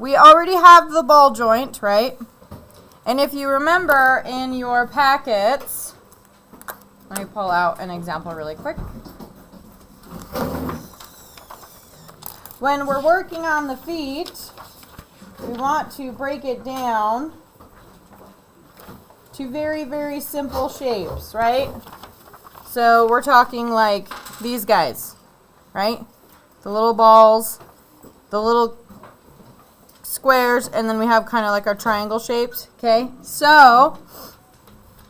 we already have the ball joint, right? And if you remember in your packets, let me pull out an example really quick. When we're working on the feet, we want to break it down to very, very simple shapes, right? So we're talking like these guys, right? The little balls, the little squares, and then we have kind of like our triangle shapes, okay? So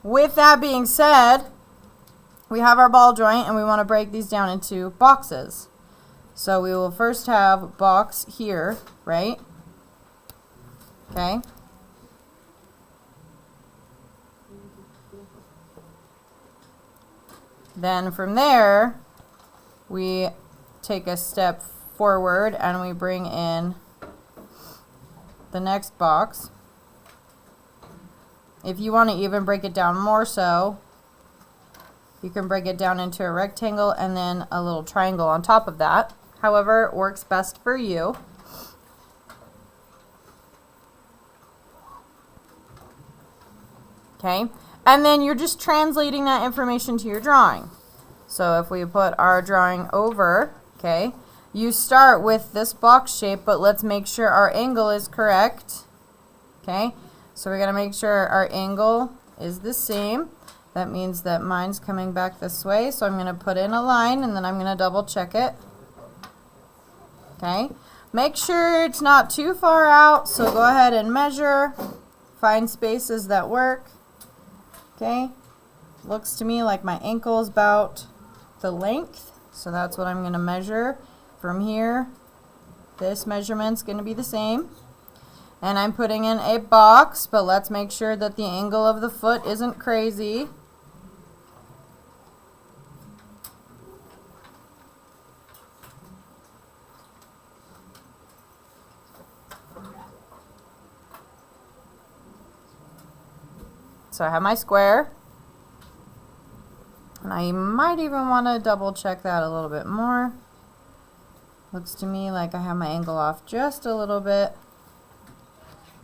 with that being said, we have our ball joint and we want to break these down into boxes. So we will first have a box here, right? Okay. Then from there, we take a step forward and we bring in the next box. If you want to even break it down more so, you can break it down into a rectangle and then a little triangle on top of that. However, it works best for you. Okay, and then you're just translating that information to your drawing. So if we put our drawing over, okay, you start with this box shape, but let's make sure our angle is correct. Okay, so we're going to make sure our angle is the same. That means that mine's coming back this way, so I'm going to put in a line and then I'm going to double check it. Okay, make sure it's not too far out, so go ahead and measure, find spaces that work. Okay, looks to me like my ankle is about the length, so that's what I'm going to measure from here. This measurement's going to be the same. And I'm putting in a box, but let's make sure that the angle of the foot isn't crazy. So I have my square. And I might even want to double check that a little bit more. Looks to me like I have my angle off just a little bit.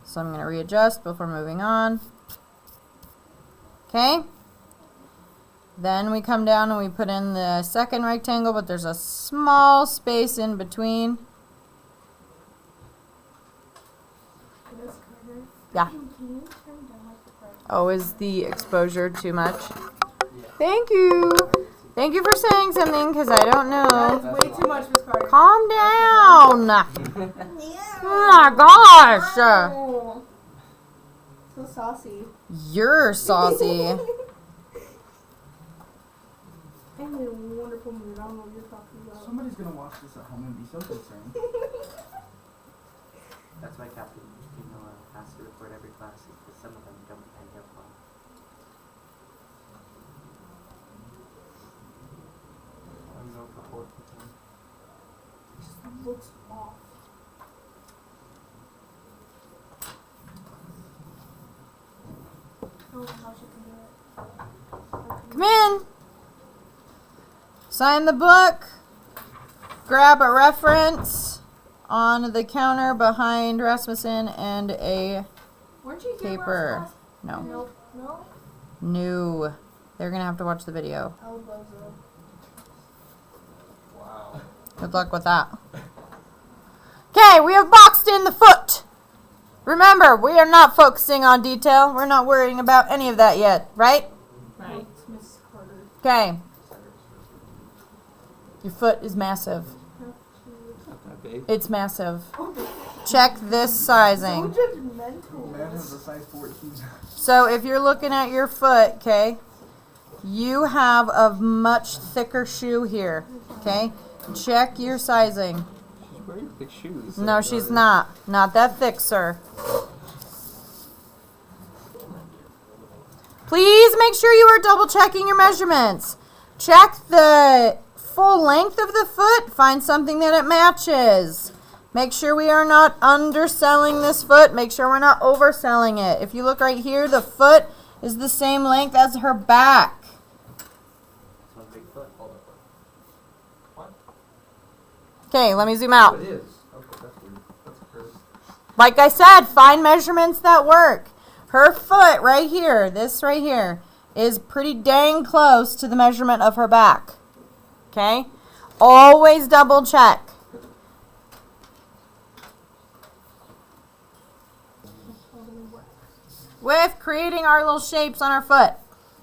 So I'm going to readjust before moving on. Okay. Then we come down and we put in the second rectangle, but there's a small space in between. Yeah. Oh, is the exposure too much? Thank you. Thank you for saying something, because I don't know. That's way too much, Miss Carter. Calm down. Oh my gosh. Oh. So saucy. You're saucy. I'm in a wonderful mood. I don't know what you're talking about. Somebody's gonna watch this at home and be so concerned. That's why Captain has to record every class, because some of them don't end up well. I'm going for 4 for 10. It just looks off. I don't know how she can do it. Come in. Sign the book. Grab a reference on the counter behind Rasmussen and a Weren't you here paper. last class? No. Nope. No? No. They're going to have to watch the video. Oh, bozo. Wow. Good luck with that. Okay, we have boxed in the foot. Remember, we are not focusing on detail. We're not worrying about any of that yet, right? Right. Miss Carter. Okay. Your foot is massive. Not that big. It's massive. Check this sizing. So judgmental. Man has a size 14. So if you're looking at your foot, okay, you have a much thicker shoe here, okay? Check your sizing. She's wearing big shoes. No, she's not. Not that thick, sir. Please make sure you are double checking your measurements. Check the full length of the foot. Find something that it matches. Make sure we are not underselling this foot. Make sure we're not overselling it. If you look right here, the foot is the same length as her back. That's one big foot. Hold up. What? Okay, let me zoom out. Oh, it is. Okay, that's weird. That's a curve. Like I said, find measurements that work. Her foot right here, this right here, is pretty dang close to the measurement of her back. Okay? Always double check. With creating our little shapes on our foot.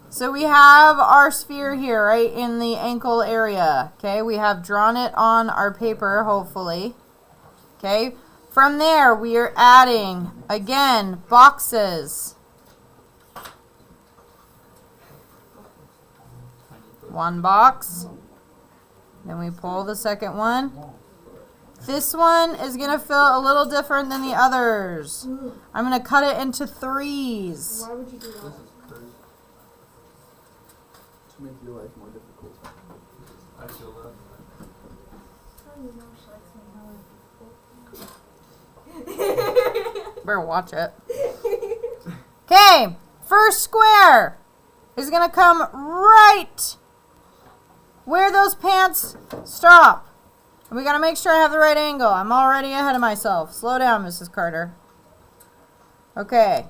So we have our sphere here, right, in the ankle area. Okay, we have drawn it on our paper, hopefully. Okay, from there we are adding, again, boxes. One box. Then we pull the second one. This one is going to feel a little different than the others. I'm going to cut it into threes. Why would you do that? To make your life more difficult. I feel that. Better watch it. Okay, first square is going to come right where those pants stop. And we got to make sure I have the right angle. I'm already ahead of myself. Slow down, Mrs. Carter. Okay,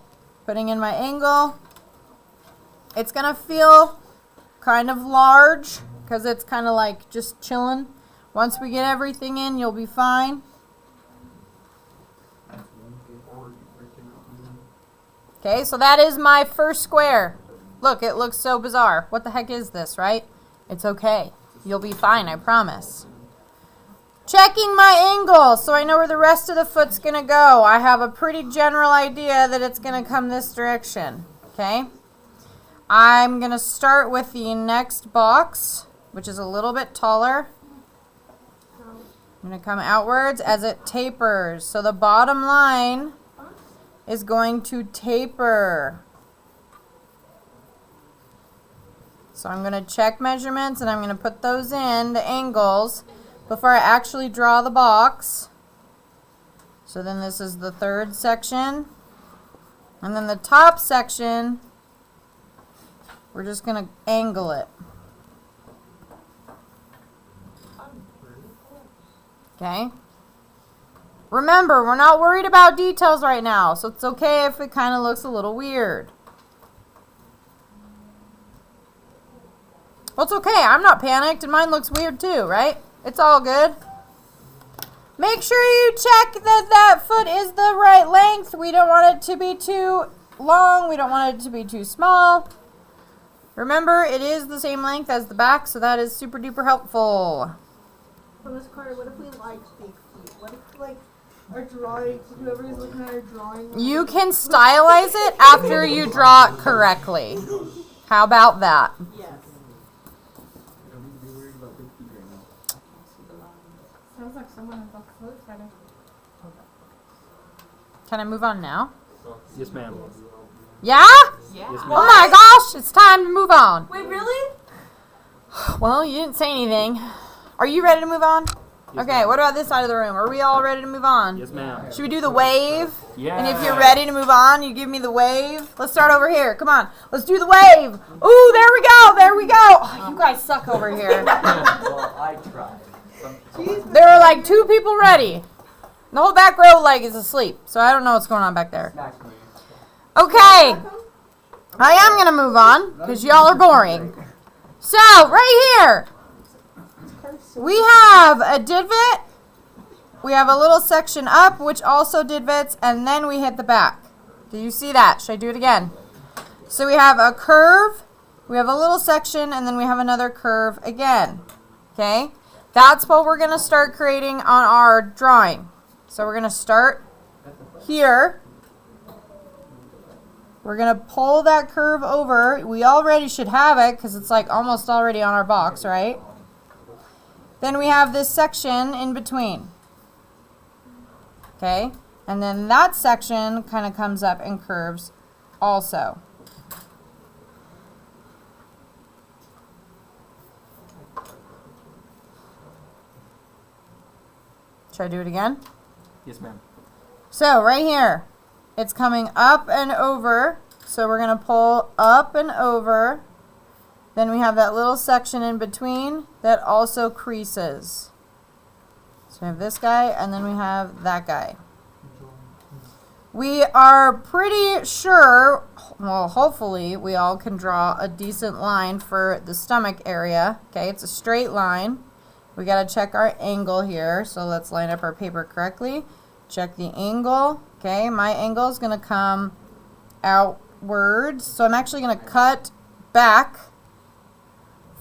putting in my angle. It's going to feel kind of large because it's kind of like just chilling. Once we get everything in, you'll be fine. Okay, so that is my first square. Look, it looks so bizarre. What the heck is this, right? It's okay. You'll be fine, I promise. Checking my angle so I know where the rest of the foot's going to go. I have a pretty general idea that it's going to come this direction. Okay? I'm going to start with the next box, which is a little bit taller. I'm going to come outwards as it tapers. So the bottom line is going to taper. So I'm going to check measurements and I'm going to put those in, the angles, before I actually draw the box. So then this is the third section. And then the top section, we're just going to angle it. Okay? Remember, we're not worried about details right now, so it's okay if it kind of looks a little weird. Well, it's okay. I'm not panicked, and mine looks weird too, right? It's all good. Make sure you check that that foot is the right length. We don't want it to be too long. We don't want it to be too small. Remember, it is the same length as the back, so that is super duper helpful. But Miss Carter, what if we like big feet? What if like our drawing, whoever is looking at our drawing? You can stylize it after you draw it correctly. How about that? Yes. You don't need to be worried about big feet right now. Sounds like someone has a foot fetish. Can I move on now? Yes, ma'am. Yeah? Yes, Oh ma'am. my gosh, it's time to move on. Wait, really? Well, you didn't say anything. Are you ready to move on? Yes, Okay, ma'am. what about this side of the room? Are we all ready to move on? Yes, ma'am. Should we do the wave? Yeah. And if you're ready to move on, you give me the wave. Let's start over here. Come on. Let's do the wave. Ooh, there we go. There we go. Oh, you guys suck over here. Well, I tried. There are like 2 people ready. The whole back row leg is asleep, so I don't know what's going on back there. Smack me. Okay. I am going to move on because y'all are boring. So, right here, we have a divot. We have a little section up, which also divots, and then we hit the back. Do you see that? Should I do it again? So we have a curve, we have a little section, and then we have another curve again. Okay? That's what we're going to start creating on our drawing. So we're going to start here. We're going to pull that curve over. We already should have it because it's like almost already on our box, right? Then we have this section in between. Okay? And then that section kind of comes up and curves also. Should I do it again? Yes, ma'am. So right here, it's coming up and over. So we're going to pull up and over. Then we have that little section in between that also creases. So we have this guy and then we have that guy. We are pretty sure, well, hopefully, we all can draw a decent line for the stomach area. Okay, it's a straight line. We got to check our angle here. So let's line up our paper correctly. Check the angle. Okay, my angle is going to come outwards. So I'm actually going to cut back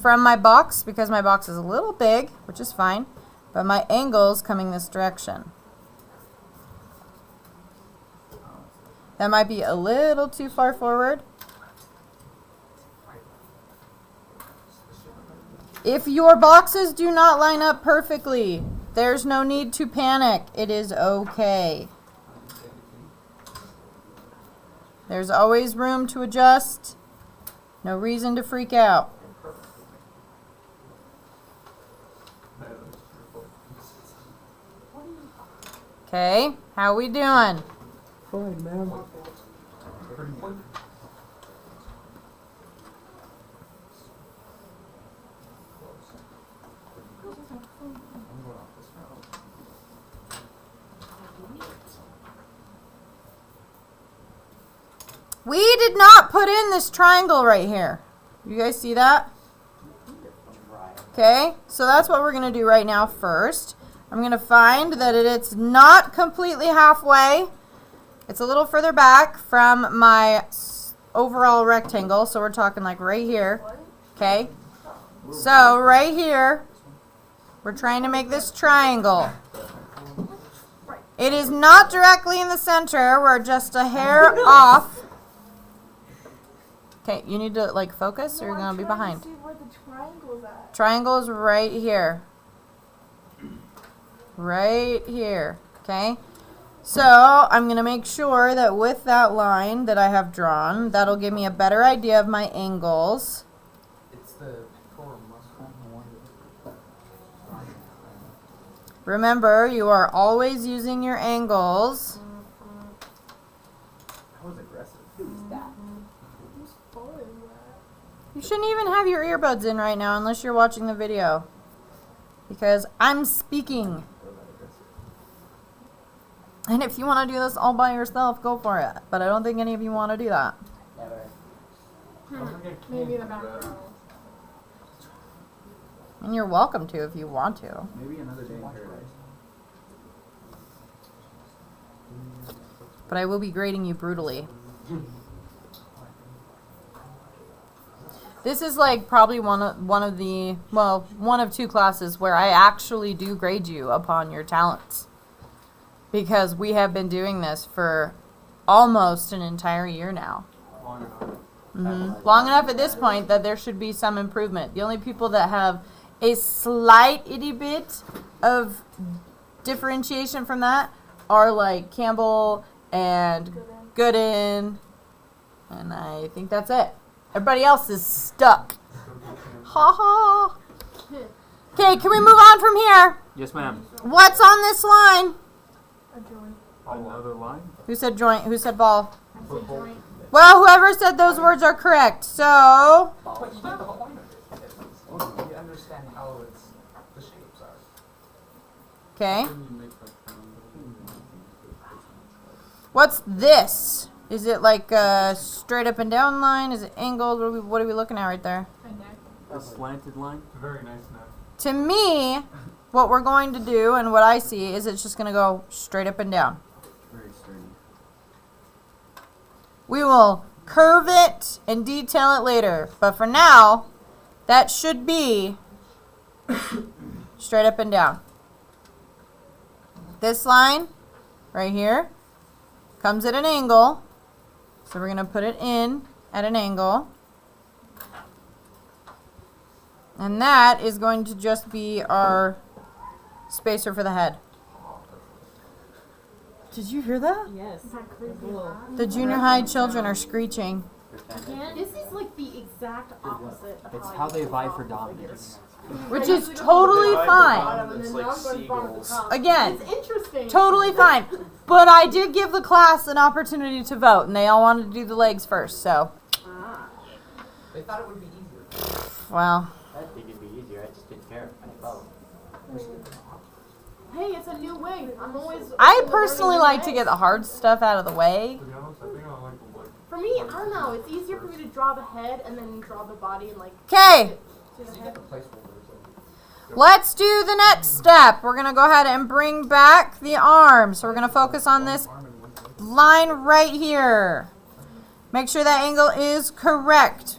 from my box because my box is a little big, which is fine. But my angle is coming this direction. That might be a little too far forward. If your boxes do not line up perfectly, there's no need to panic. It is okay. There's always room to adjust. No reason to freak out. Okay, how we doing? Fine, ma'am. We did not put in this triangle right here. You guys see that? Okay, so that's what we're going to do right now first. I'm going to find that it's not completely halfway. It's a little further back from my overall rectangle, so we're talking like right here. Okay, so right here, we're trying to make this triangle. It is not directly in the center. We're just a hair off. Okay, you need to like focus or you're going to be behind. See where the triangle's at. Triangle is right here. Right here. Okay? So, I'm going to make sure that with that line that I have drawn, that'll give me a better idea of my angles. It's the pectoral muscle. Remember, you are always using your angles. That was aggressive. Who's following that? You shouldn't even have your earbuds in right now unless you're watching the video. Because I'm speaking. And if you want to do this all by yourself, go for it. But I don't think any of you want to do that. Maybe in the back row. And you're welcome to if you want to. Maybe another day in paradise. But I will be grading you brutally. This is like probably one of two classes where I actually do grade you upon your talents. Because we have been doing this for almost an entire year now. Long enough at this point that there should be some improvement. The only people that have a slight itty bit of differentiation from that are like Campbell and Gooden. And I think that's it. Everybody else is stuck. Ha ha. Okay, can we move on from here? Yes, ma'am. What's on this line? A joint. Another line? Who said joint? Who said ball? I said joint. Well, whoever said those words are correct. So, But you get the whole point of it. You understand how the shapes are. okay. What's this? Is it like a straight up and down line? Is it angled? What are we looking at right there? A neck. A slanted line? Very nice now. To me, what we're going to do and what I see is it's just going to go straight up and down. Very sturdy. We will curve it and detail it later. But for now, that should be straight up and down. This line right here comes at an angle. So we're going to put it in at an angle. And that is going to just be our spacer for the head. Did you hear that? Yes. Is that crazy? The junior high children are screeching. This is like the exact opposite of It's how how they vie for dominance. Which is totally fine. It's like seagulls. Again, It's interesting. totally fine. But I did give the class an opportunity to vote, and they all wanted to do the legs first, so, They thought it would be easier. well. I think it'd be easier. I just didn't care. I vote. Hey, it's a new way. I'm always. I open to personally learning like new to ways. get the hard stuff out of the way. To be honest, I think I like the light. For me, I don't know. It's easier for me to draw the head and then draw the body and like. Okay, Do the You head. get the placeholders. let's do the next step. We're gonna go ahead and bring back the arm. So we're gonna focus on this line right here. Make sure that angle is correct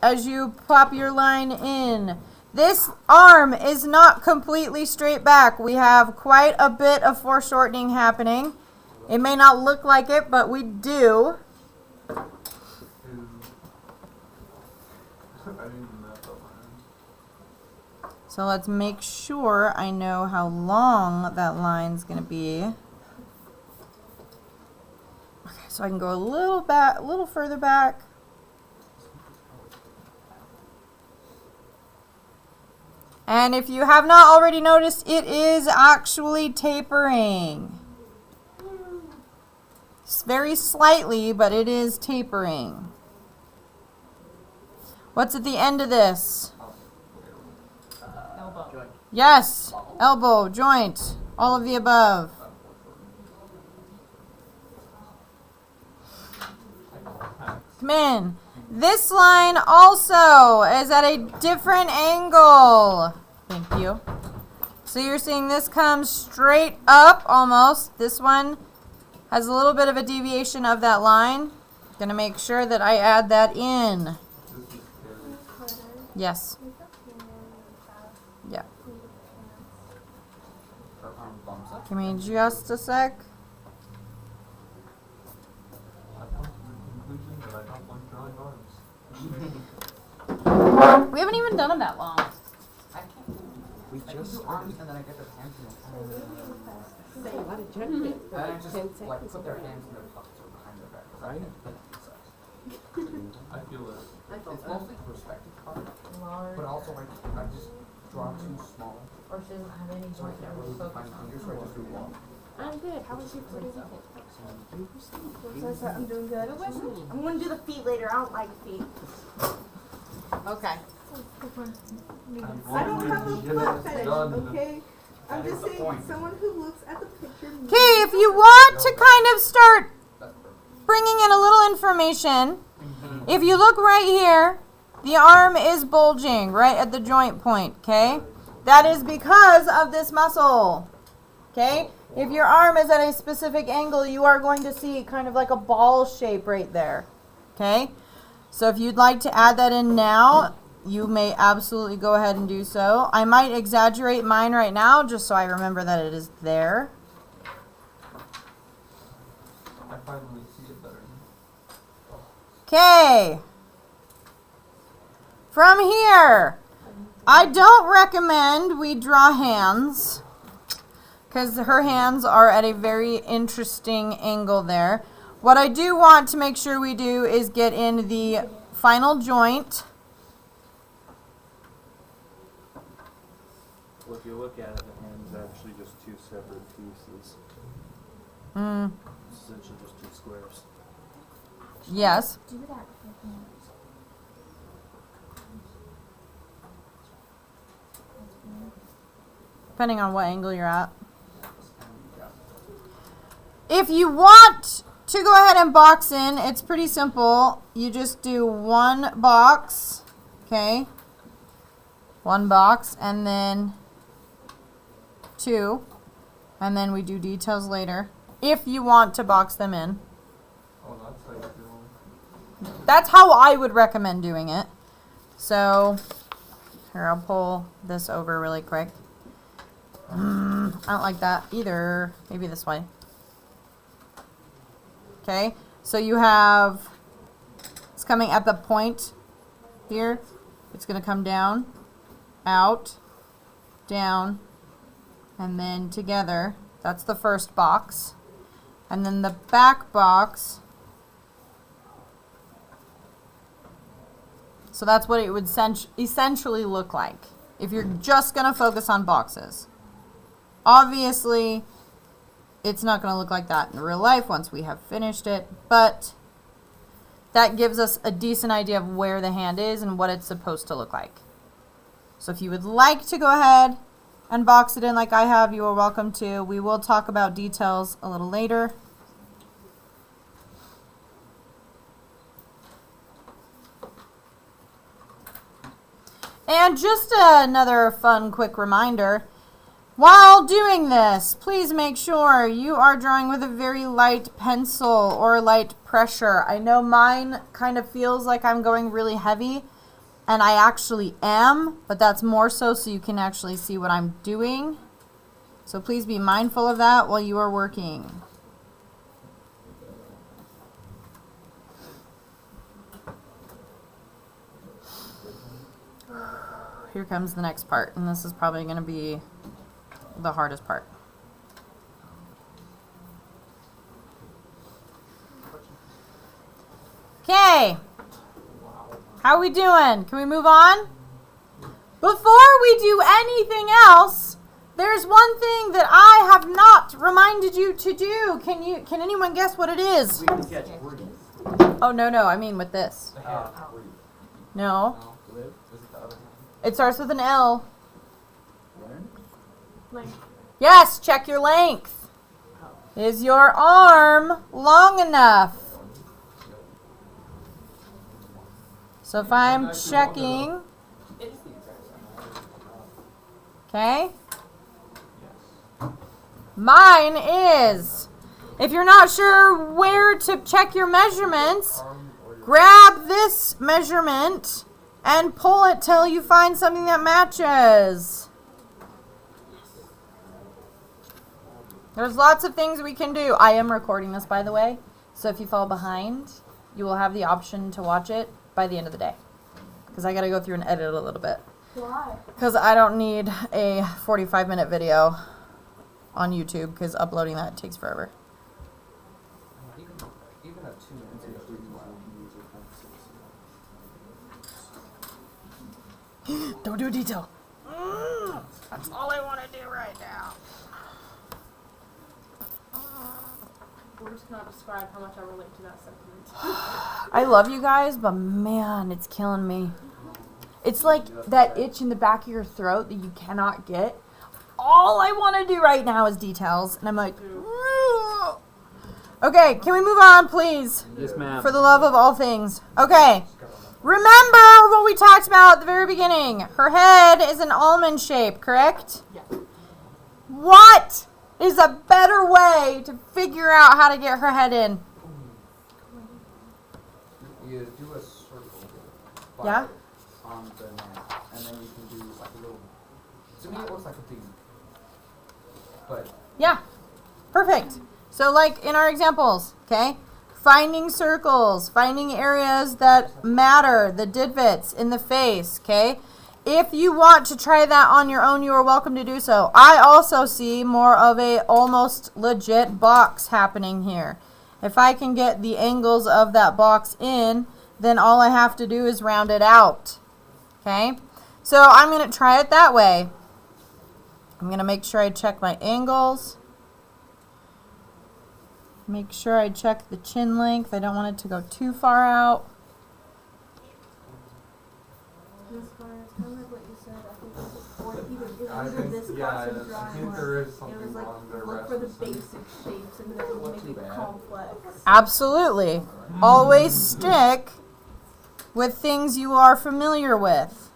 as you pop your line in. This arm is not completely straight back. We have quite a bit of foreshortening happening. It may not look like it, but we do. I didn't even map that line. So let's make sure I know how long that line's gonna be. Okay, so I can go a little further back. And if you have not already noticed, it is actually tapering. It's very slightly, but it is tapering. What's at the end of this? Elbow. Yes, elbow, joint, all of the above. Come in. This line also is at a different angle. Thank you. So you're seeing this comes straight up almost. This one has a little bit of a deviation of that line. Gonna make sure that I add that in. This is scary. Yes. Yeah. Her arm bumps up. Give me just a sec. I've come to the conclusion that I don't like drawing arms. We haven't even done them that long. I can't. We I just do arms and then I get their hands in their A lot of junk And I just 10 like seconds put their hands in their pockets or behind their back. 'Cause I Right. can't think it sucks. I feel it. It's mostly perspective part, but also like I just draw too small. Or she doesn't have any So I joint can't that really we're define focused fingers, on. so I just do long. I'm good. How was your pretty weekend? I'm doing good. I'm gonna do the feet later. I don't like feet. Okay. I don't have a foot fetish, Done. okay? I'm That is just the saying, point. someone who looks at the picture. Okay, if you want to kind of start That's perfect. bringing in a little information, if you look right here, the arm is bulging right at the joint point, okay? That is because of this muscle, okay? If your arm is at a specific angle, you are going to see kind of like a ball shape right there, okay? So if you'd like to add that in now, you may absolutely go ahead and do so. I might exaggerate mine right now just so I remember that it is there. I finally see it better. Okay. From here, I don't recommend we draw hands because her hands are at a very interesting angle there. What I do want to make sure we do is get in the final joint. Well, if you look at it, the hand's actually just two separate pieces. Mm, It's essentially just two squares. yes. Do that with your hands. Depending on what angle you're at. If you want to go ahead and box in, it's pretty simple. You just do one box, okay? One box, and then two, and then we do details later. If you want to box them in. Oh, that's how you're feeling. That's how I would recommend doing it. So, here, I'll pull this over really quick. I don't like that either. Maybe this way. Okay, so you have, it's coming at the point here. It's going to come down, out, down, and then together. That's the first box. And then the back box. So that's what it would essentially look like if you're just going to focus on boxes. Obviously, it's not going to look like that in real life once we have finished it, but that gives us a decent idea of where the hand is and what it's supposed to look like. So if you would like to go ahead and box it in like I have, you are welcome to. We will talk about details a little later. And just another fun quick reminder, while doing this, please make sure you are drawing with a very light pencil or light pressure. I know mine kind of feels like I'm going really heavy, and I actually am, but that's more so you can actually see what I'm doing. So please be mindful of that while you are working. Here comes the next part, and this is probably going to be the hardest part. Okay. How are we doing? Can we move on? Before we do anything else, there's one thing that I have not reminded you to do. Can anyone guess what it is? We can sketch trees. Oh, no, I mean with this. The head. No. Live? Is it the other hand? It starts with an L. Like, Yes, check your length. Is your arm long enough? So if I'm checking, It's the exact same. okay, mine is. If you're not sure where to check your measurements, grab this measurement and pull it till you find something that matches. There's lots of things we can do. I am recording this, by the way, so if you fall behind, you will have the option to watch it by the end of the day. Because I got to go through and edit a little bit. why? Because I don't need a 45-minute video on YouTube, because uploading that takes forever. Even a 2 minutes ago, Don't do detail. That's all I want to do right now. Words cannot describe how much I relate to that sentiment. I love you guys, but man, it's killing me. It's like that itch in the back of your throat that you cannot get. All I want to do right now is details, and I'm like, "Ugh." Okay, can we move on, please? Yes, ma'am. For the love of all things. Okay. Remember what we talked about at the very beginning. Her head is an almond shape, correct? Yeah. What is a better way to figure out how to get her head in? you do a circle. Yeah? On the neck, and then you can do like a little. To me, it looks like a D. But Yeah. Perfect. So like in our examples, okay? Finding circles, finding areas that matter, the divots in the face, okay? If you want to try that on your own, you are welcome to do so. I also see more of a almost legit box happening here. If I can get the angles of that box in, then all I have to do is round it out, okay? So I'm going to try it that way. I'm going to make sure I check my angles. Make sure I check the chin length. I don't want it to go too far out. Miss Carter, it's kind of like what you said. I think this is for either I either think, this yeah, class of I drawing think or there is it something was like wrong there. look for the Rasmussen. basic shapes and then Wasn't make it bad. complex. Absolutely. Always stick with things you are familiar with.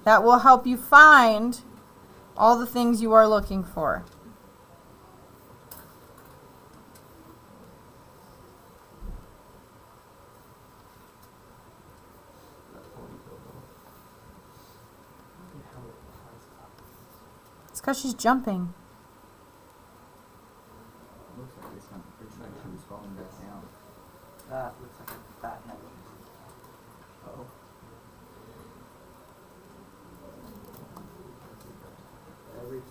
That will help you find all the things you are looking for. It's because she's jumping. Looks like it's not pretty much she was falling back down. That looks like a fat head. Oh.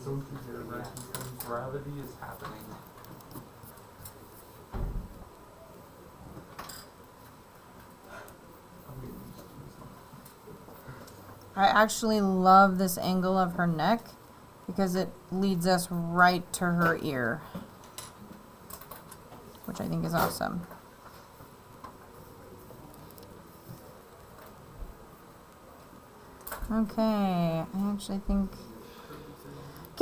Something here, Rasmussen. Gravity is happening. I actually love this angle of her neck because it leads us right to her ear, which I think is awesome. Okay, I actually think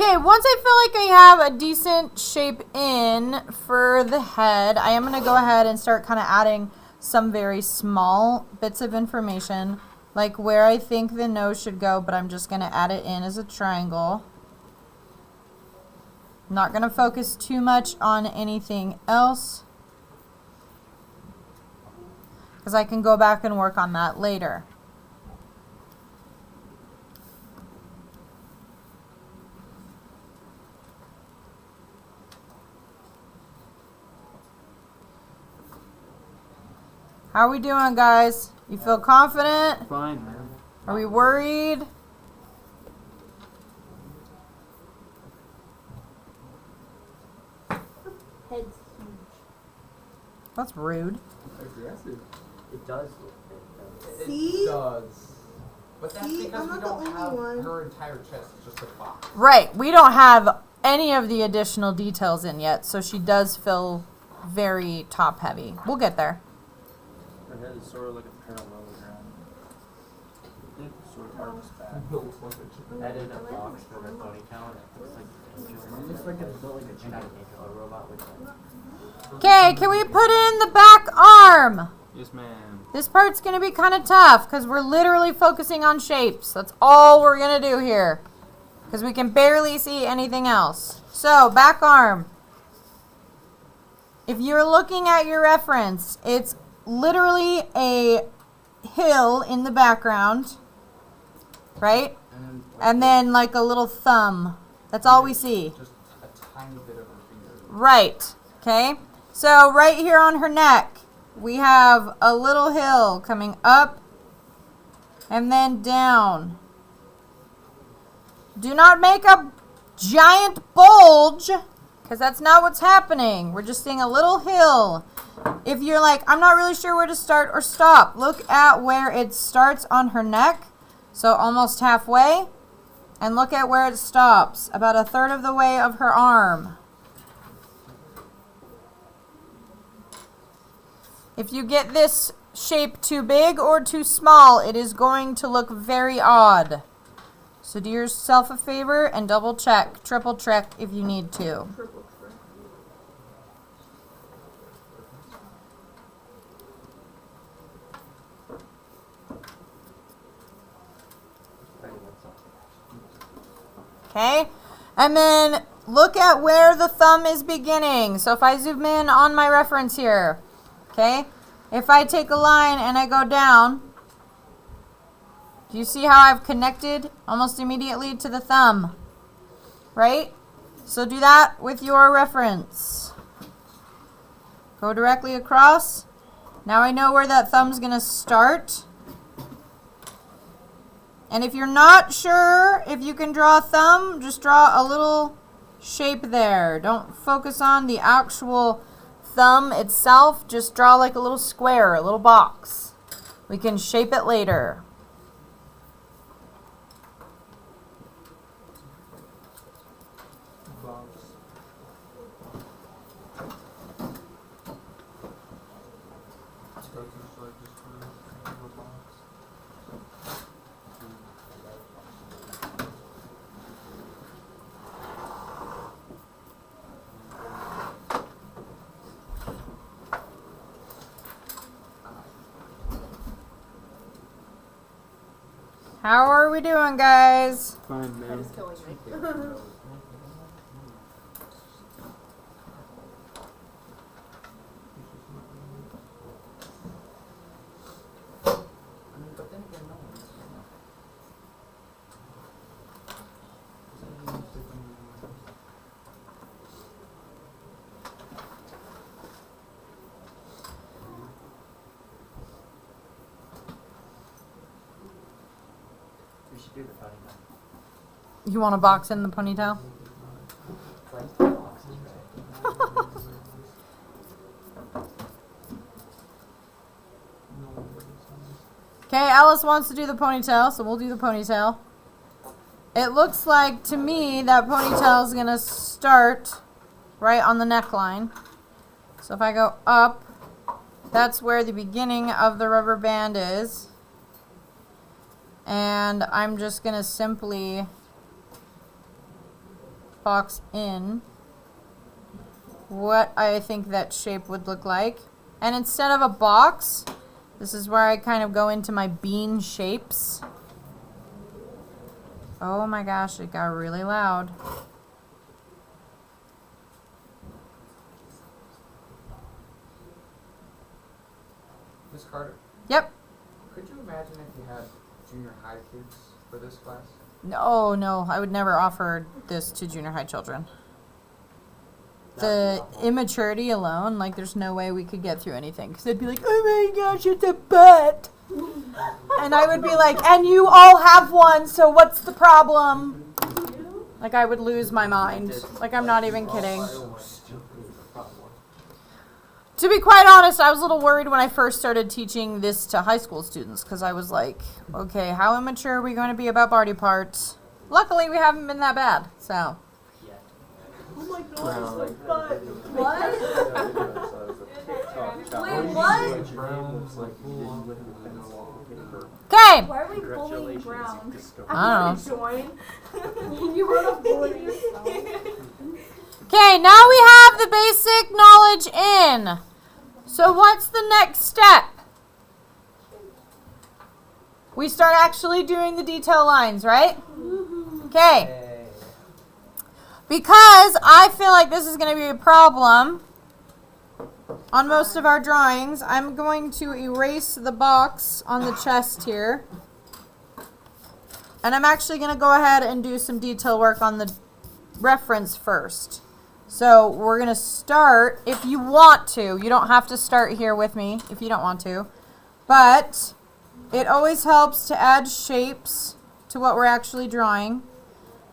Okay, once I feel like I have a decent shape in for the head, I am going to go ahead and start kind of adding some very small bits of information, like where I think the nose should go, but I'm just going to add it in as a triangle. Not going to focus too much on anything else, because I can go back and work on that later. How are we doing, guys? You feel confident? Fine, man. Are we worried? Head's huge. That's rude. Aggressive. It does. See? It does. But that's See, because I'm we not the don't only have one. her entire chest. It's just a box. Right. We don't have any of the additional details in yet, so she does feel very top heavy. We'll get there. Her head is sort of like a parallelogram. It sort of arcs back. That is a box for a ponytail. It looks like it looks like it's built like a giant a robot with like. Okay, can we put in the back arm? Yes, ma'am. This part's going to be kind of tough because we're literally focusing on shapes. That's all we're going to do here because we can barely see anything else. So, back arm. If you're looking at your reference, it's literally a hill in the background, right? And then like a little thumb. That's all we see. Just a tiny bit of her finger. Right. Okay. So right here on her neck, we have a little hill coming up and then down. Do not make a giant bulge, because that's not what's happening. We're just seeing a little hill. If you're like, I'm not really sure where to start or stop, look at where it starts on her neck, so almost halfway, and look at where it stops, about a third of the way of her arm. If you get this shape too big or too small, it is going to look very odd. So do yourself a favor and double check, triple check if you need to. Triple check. Okay? And then look at where the thumb is beginning. So if I zoom in on my reference here, okay? If I take a line and I go down, do you see how I've connected almost immediately to the thumb? Right? So do that with your reference. Go directly across. Now I know where that thumb's going to start. And if you're not sure if you can draw a thumb, just draw a little shape there. Don't focus on the actual thumb itself. Just draw like a little square, a little box. We can shape it later. How are we doing, guys? Fine, man. It's killing me. But then again, no one's. We should do the ponytail. You want to box in the ponytail? Like the boxes, right? Okay, Alice wants to do the ponytail, so we'll do the ponytail. It looks like to me that ponytail is going to start right on the neckline. So if I go up, that's where the beginning of the rubber band is. And I'm just going to simply box in what I think that shape would look like. And instead of a box, this is where I kind of go into my bean shapes. Oh my gosh, it got really loud. Miss Carter, Yep. could you imagine if you had junior high kids for this class? No, no, I would never offer this to junior high children. The immaturity alone, like, there's no way we could get through anything. Because they'd be like, oh my gosh, it's a butt. And I would be like, and you all have one, so what's the problem? Like, I would lose my mind. Like, I'm not even kidding. To be quite honest, I was a little worried when I first started teaching this to high school students. Because I was like, okay, how immature are we going to be about body parts? Luckily, we haven't been that bad, so. Oh my god, Brown. it's my butt. What? Wait, what? Okay. Why are we bullying Brown? I don't know. Join. You wrote a bully yourself. Okay, now we have the basic knowledge in. So what's the next step? We start actually doing the detail lines, right? Okay. Because I feel like this is going to be a problem on most of our drawings, I'm going to erase the box on the chest here. And I'm actually going to go ahead and do some detail work on the reference first. So we're going to start, if you want to, you don't have to start here with me if you don't want to, but it always helps to add shapes to what we're actually drawing.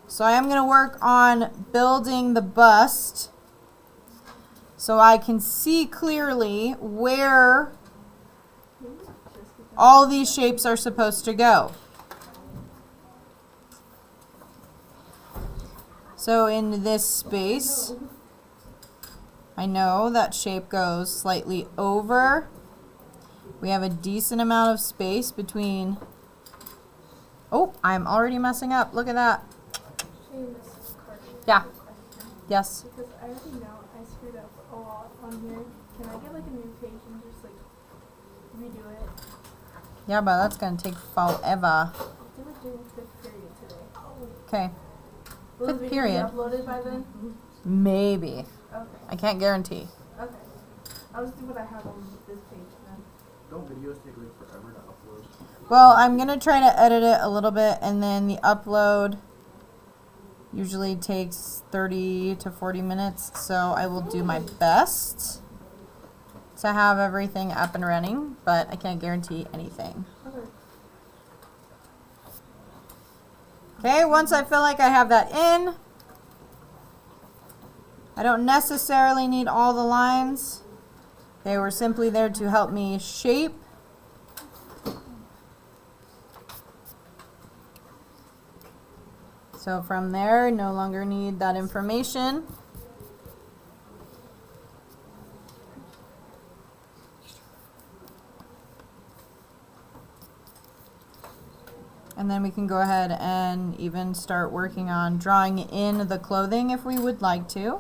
So I am going to work on building the bust so I can see clearly where all these shapes are supposed to go. So in this space, I know that shape goes slightly over. We have a decent amount of space between. Oh, I'm already messing up. Look at that. Yeah. Yes. Because I already know I screwed up a lot on here. Can I get like a new page and just like redo it? Yeah, but that's going to take forever. I think we're doing 5th period today. Okay. Will the 5th video period. be uploaded by then? Maybe. Okay. I can't guarantee. Okay. I'll just do what I have on this page then. Don't videos take like forever to upload? Well, I'm going to try to edit it a little bit, and then the upload usually takes 30 to 40 minutes, so I will do my best to have everything up and running, but I can't guarantee anything. Okay. Okay, once I feel like I have that in, I don't necessarily need all the lines. They were simply there to help me shape. So from there, no longer need that information. And then we can go ahead and even start working on drawing in the clothing if we would like to.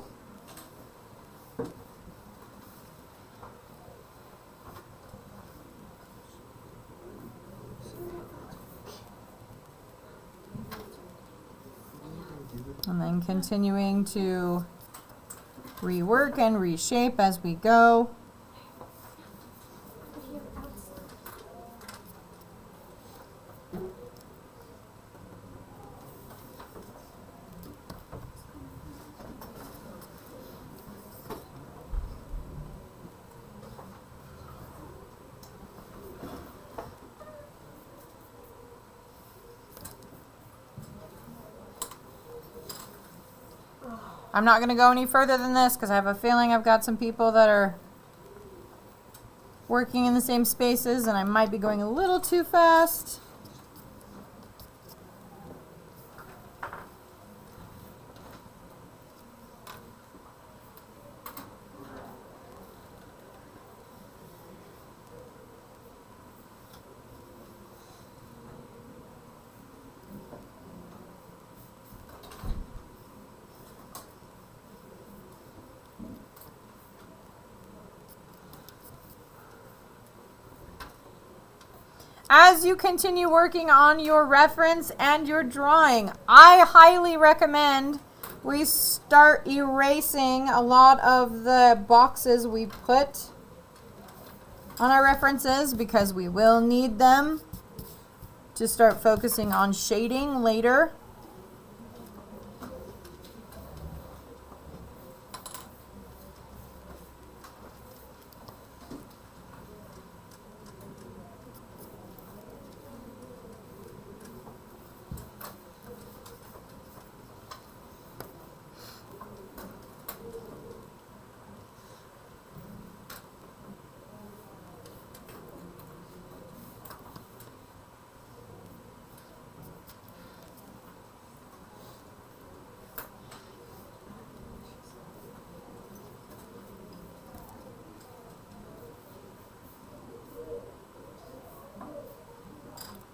And then continuing to rework and reshape as we go. I'm not going to go any further than this because I have a feeling I've got some people that are working in the same spaces and I might be going a little too fast. as you continue working on your reference and your drawing, I highly recommend we start erasing a lot of the boxes we put on our references because we will need them to start focusing on shading later.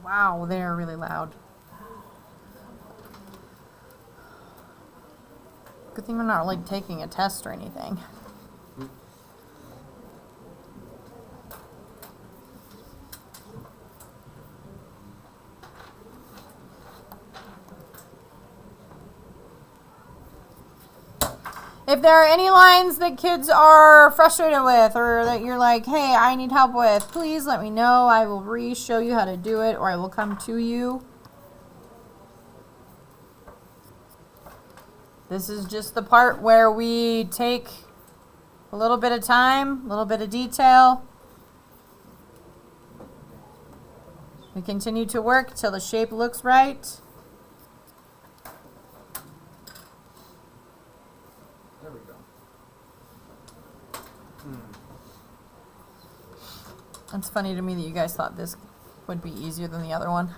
Wow, they're really loud. Good thing we're not like taking a test or anything. If there are any lines that kids are frustrated with or that you're like, hey, I need help with, please let me know. I will show you how to do it, or I will come to you. This is just the part where we take a little bit of time, a little bit of detail. We continue to work till the shape looks right. There we go. It's funny to me that you guys thought this would be easier than the other one.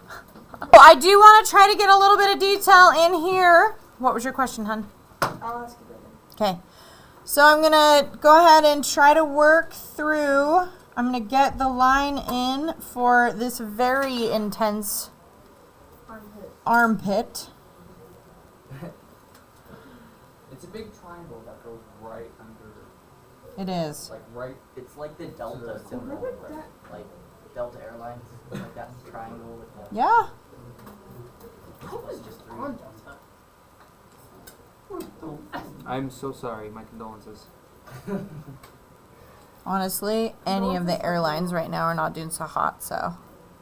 Well, I do want to try to get a little bit of detail in here. What was your question, hon? I'll ask you later. Okay. So I'm going to go ahead and try to work through. I'm going to get the line in for this very intense armpit. It's a big triangle that goes right under, It is. like right. It's like the Delta symbol, like Delta Airlines, like that triangle with the. Yeah. It's just three. On Delta. I'm so sorry. My condolences. Honestly, any of the airlines right now are not doing so hot, so.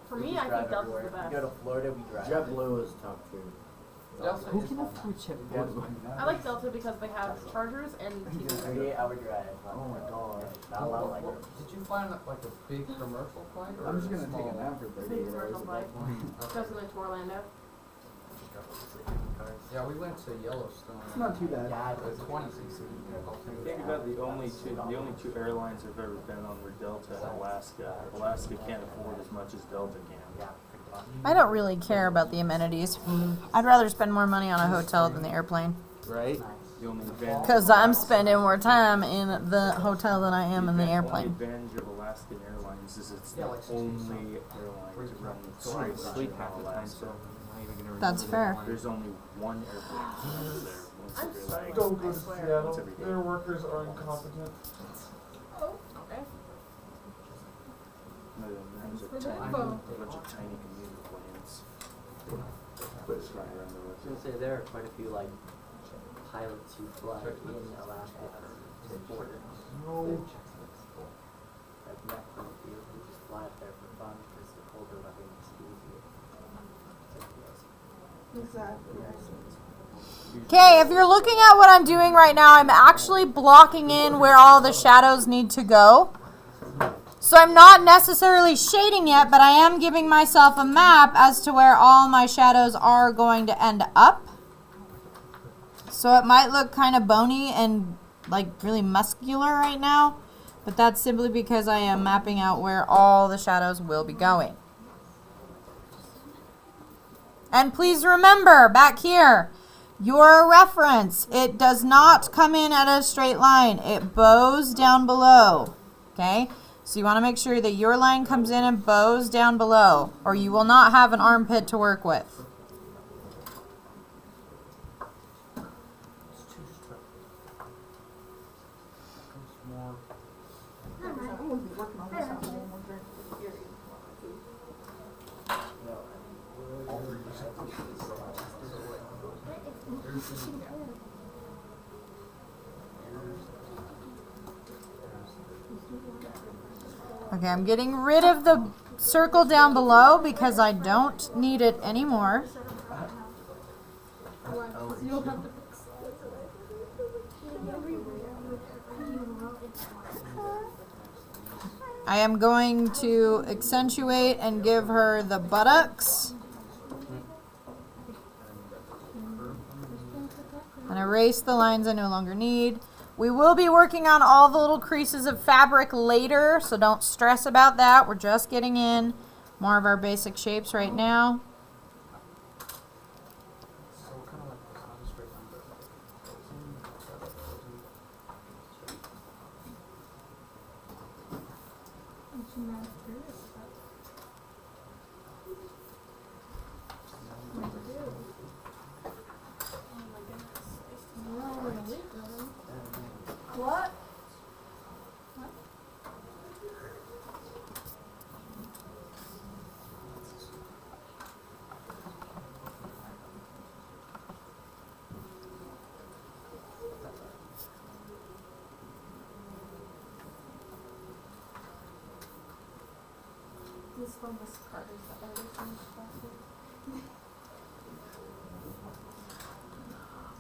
For We me, just I drive think Delta's everywhere. the best. We go to Florida, we drive. JetBlue is tough too. Delta Who is can fine. afford JetBlue? Yeah. I like Delta because they have chargers and TV. 38-hour drive. Oh my god. Not a lot of like. Did you find like a big commercial flight or I'm just a gonna small take a nap for Big 38 hours. commercial at flight. that point. Goes into Orlando. Yeah, we went to Yellowstone. It's not too bad. Yeah, With 20cc. Think about the only two airlines I've ever been on were Delta and Alaska. Alaska can't afford as much as Delta can. Yeah, pretty much. I don't really care about the amenities. I'd rather spend more money on a hotel than the airplane. Right? The only advantage. Because I'm spending more time in the hotel than I am in the only airplane. advantage of Alaskan Airlines is it's Yeah, the like 60 only airline to run straight Sleep from half the time, Alaska. so I'm not even gonna That's remember fair. the line. There's only one airplane over there. Once I'm every, so like, Don't go I to swear. Seattle. Once every day. Their workers are incompetent. Okay. other than that, there's For a the tiny, info. a bunch of tiny commuter planes. Just flying around the I was west. gonna say there are quite a few like pilots who fly in Alaska for borders. No. I've met quite a few who just fly up there for fun because the colder weather makes it easier. Exactly. Okay, if you're looking at what I'm doing right now, I'm actually blocking in where all the shadows need to go. So I'm not necessarily shading yet, but I am giving myself a map as to where all my shadows are going to end up. So it might look kind of bony and like really muscular right now, but that's simply because I am mapping out where all the shadows will be going. And please remember, back here, your reference, it does not come in at a straight line. It bows down below, okay? So you want to make sure that your line comes in and bows down below, or you will not have an armpit to work with. It's too straight. It's more. I'm gonna be working on this afternoon. Okay, I'm getting rid of the circle down below because I don't need it anymore. You'll have to I am going to accentuate and give her the buttocks. And erase the lines I no longer need. We will be working on all the little creases of fabric later, so don't stress about that. We're just getting in more of our basic shapes right now. So kind of like concentrate on the What? This one was Carter's the artist in this class.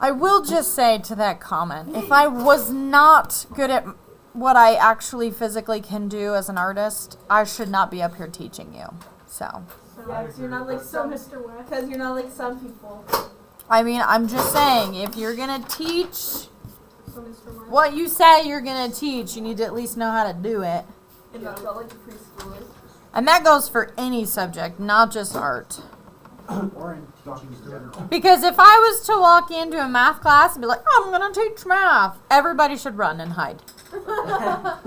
I will just say to that comment, if I was not good at what I actually physically can do as an artist, I should not be up here teaching you. So, Yeah, because you're not like some Mr. West. Because you're not like some people. I mean, I'm just saying, if you're going to teach So Mr. West. what you say you're going to teach, you need to at least know how to do it. And that's not like the preschoolers. And that goes for any subject, not just art. or in teaching in general. Because if I was to walk into a math class and be like, I'm going to teach math, everybody should run and hide.